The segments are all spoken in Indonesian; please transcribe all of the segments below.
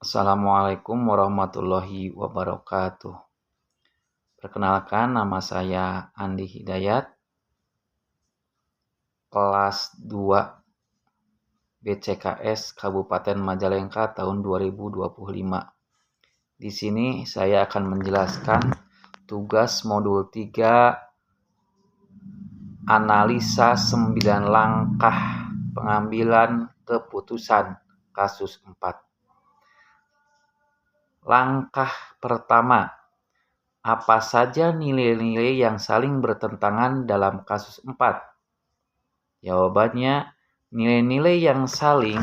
Assalamualaikum warahmatullahi wabarakatuh. Perkenalkan, nama saya Andi Hidayat, kelas 2 BCKS Kabupaten Majalengka tahun 2025. Di sini saya akan menjelaskan tugas modul 3 analisa 9 langkah pengambilan keputusan kasus 4. Langkah pertama, apa saja nilai-nilai yang saling bertentangan dalam kasus 4? Jawabannya, nilai-nilai yang saling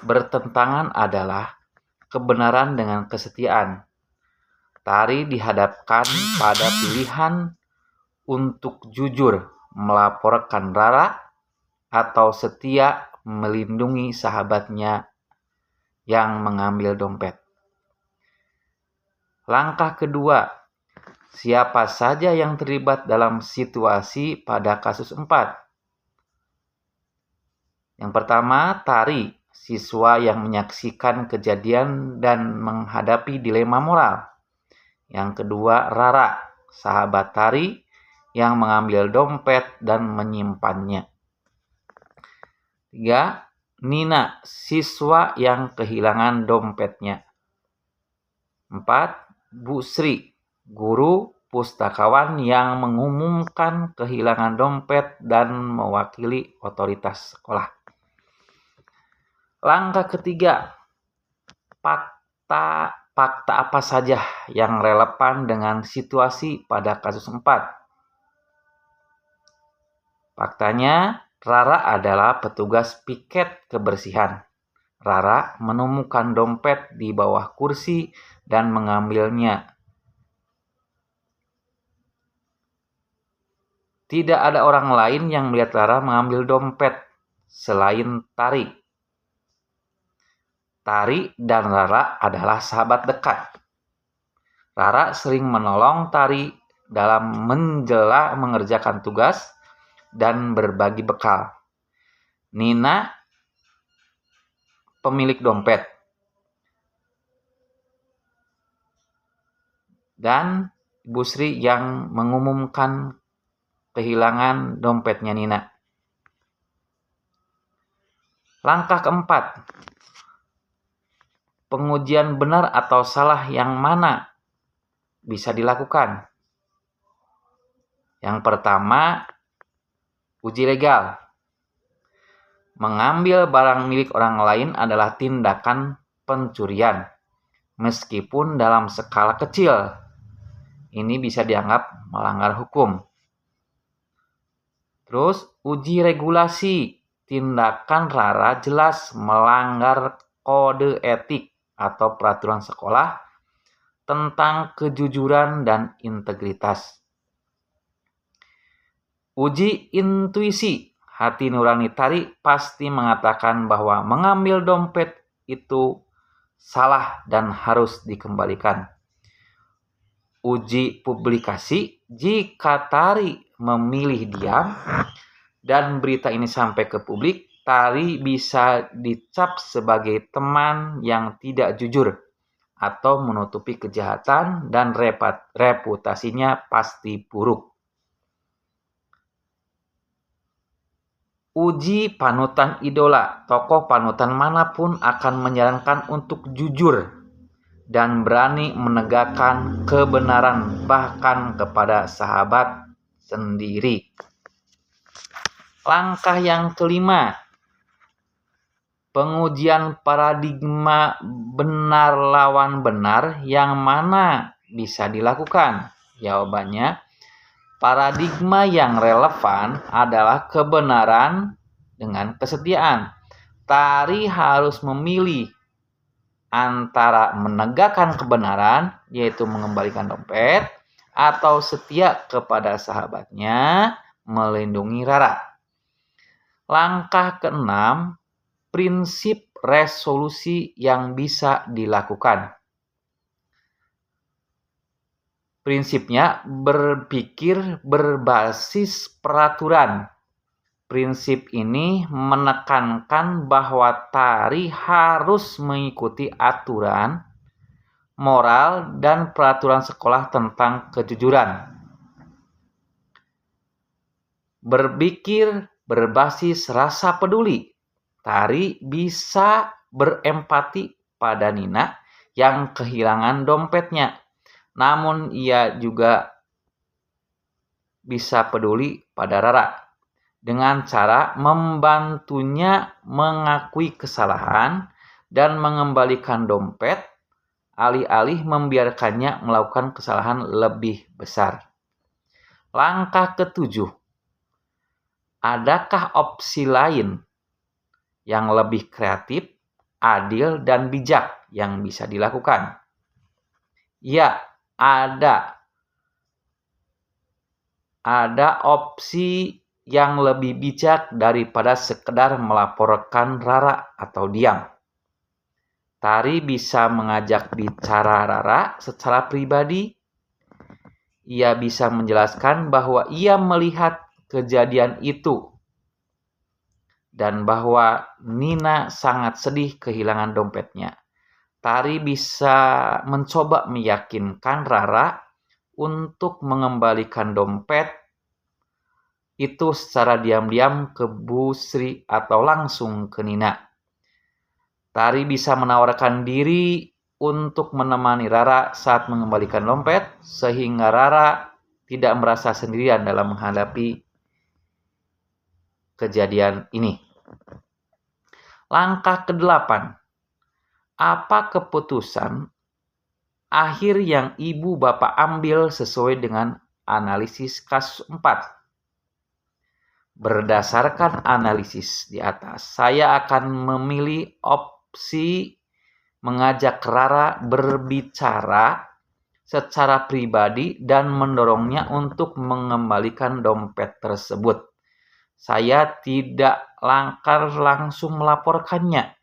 bertentangan adalah kebenaran dengan kesetiaan. Tari dihadapkan pada pilihan untuk jujur melaporkan Rara atau setia melindungi sahabatnya yang mengambil dompet. Langkah kedua, siapa saja yang terlibat dalam situasi pada kasus 4? Yang pertama, Tari, siswa yang menyaksikan kejadian dan menghadapi dilema moral. Yang kedua, Rara, sahabat Tari yang mengambil dompet dan menyimpannya. 3. Nina, siswa yang kehilangan dompetnya. 4. Bu Sri, guru pustakawan yang mengumumkan kehilangan dompet dan mewakili otoritas sekolah. Langkah ketiga, fakta apa saja yang relevan dengan situasi pada kasus 4? Faktanya, Rara adalah petugas piket kebersihan. Rara menemukan dompet di bawah kursi dan mengambilnya. Tidak ada orang lain yang melihat Rara mengambil dompet selain Tari. Tari dan Rara adalah sahabat dekat. Rara sering menolong Tari dalam mengerjakan tugas dan berbagi bekal. Nina, pemilik dompet, dan Bu Sri yang mengumumkan kehilangan dompetnya Nina. Langkah keempat, pengujian benar atau salah yang mana bisa dilakukan? Yang pertama, uji legal. Mengambil barang milik orang lain adalah tindakan pencurian, meskipun dalam skala kecil. Ini bisa dianggap melanggar hukum. Terus, uji regulasi. Tindakan Rara jelas melanggar kode etik atau peraturan sekolah tentang kejujuran dan integritas. Uji intuisi. Hati nurani Tari pasti mengatakan bahwa mengambil dompet itu salah dan harus dikembalikan. Uji publikasi. Jika Tari memilih diam dan berita ini sampai ke publik, Tari bisa dicap sebagai teman yang tidak jujur atau menutupi kejahatan dan reputasinya pasti buruk. Uji panutan idola. Tokoh panutan manapun akan menyarankan untuk jujur dan berani menegakkan kebenaran bahkan kepada sahabat sendiri. Langkah yang kelima, pengujian paradigma benar lawan benar yang mana bisa dilakukan? Jawabannya, paradigma yang relevan adalah kebenaran dengan kesetiaan. Tari harus memilih antara menegakkan kebenaran, yaitu mengembalikan dompet, atau setia kepada sahabatnya, melindungi Rara. Langkah keenam, prinsip resolusi yang bisa dilakukan. Prinsipnya berpikir berbasis peraturan. Prinsip ini menekankan bahwa tari harus mengikuti aturan, moral, dan peraturan sekolah tentang kejujuran. Berpikir berbasis rasa peduli. Tari bisa berempati pada Nina yang kehilangan dompetnya. Namun ia juga bisa peduli pada Rara dengan cara membantunya mengakui kesalahan dan mengembalikan dompet, alih-alih membiarkannya melakukan kesalahan lebih besar. Langkah ketujuh, adakah opsi lain yang lebih kreatif, adil, dan bijak yang bisa dilakukan? Ya, ada. Ada opsi yang lebih bijak daripada sekedar melaporkan Rara atau diam. Tari bisa mengajak bicara Rara secara pribadi. Ia bisa menjelaskan bahwa ia melihat kejadian itu dan bahwa Nina sangat sedih kehilangan dompetnya. Tari bisa mencoba meyakinkan Rara untuk mengembalikan dompet itu secara diam-diam ke Bu Sri atau langsung ke Nina. Tari bisa menawarkan diri untuk menemani Rara saat mengembalikan dompet, sehingga Rara tidak merasa sendirian dalam menghadapi kejadian ini. Langkah ke-8. Apa keputusan akhir yang ibu bapak ambil sesuai dengan analisis kasus 4? Berdasarkan analisis di atas, saya akan memilih opsi mengajak Rara berbicara secara pribadi dan mendorongnya untuk mengembalikan dompet tersebut. Saya tidak langsung melaporkannya,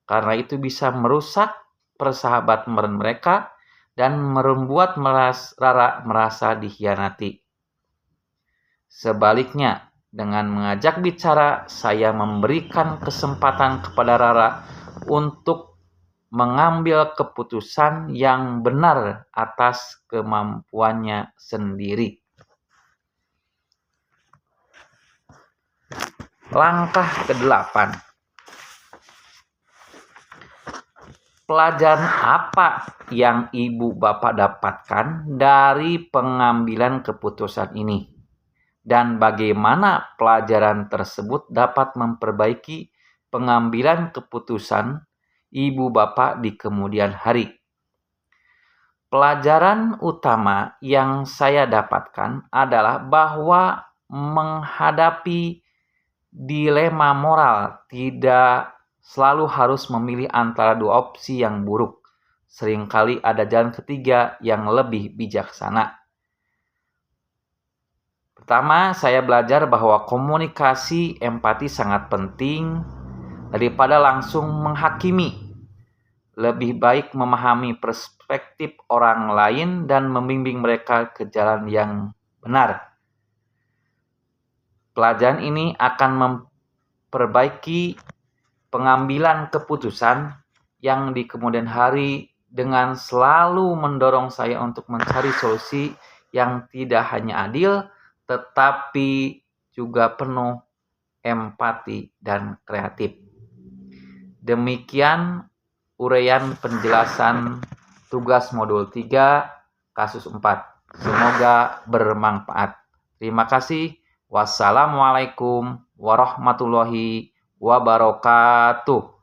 karena itu bisa merusak persahabatan mereka dan membuat Rara merasa dikhianati. Sebaliknya, dengan mengajak bicara, saya memberikan kesempatan kepada Rara untuk mengambil keputusan yang benar atas kemampuannya sendiri. Langkah ke-8. Pelajaran apa yang ibu bapak dapatkan dari pengambilan keputusan ini? Dan bagaimana pelajaran tersebut dapat memperbaiki pengambilan keputusan ibu bapak di kemudian hari. Pelajaran utama yang saya dapatkan adalah bahwa menghadapi dilema moral tidak selalu harus memilih antara dua opsi yang buruk. Seringkali ada jalan ketiga yang lebih bijaksana. Pertama, saya belajar bahwa komunikasi empati sangat penting daripada langsung menghakimi. Lebih baik memahami perspektif orang lain dan membimbing mereka ke jalan yang benar. Pelajaran ini akan memperbaiki pengambilan keputusan yang di kemudian hari dengan selalu mendorong saya untuk mencari solusi yang tidak hanya adil, tetapi juga penuh empati dan kreatif. Demikian uraian penjelasan tugas modul 3 kasus 4. Semoga bermanfaat. Terima kasih. Wassalamualaikum warahmatullahi wabarakatuh.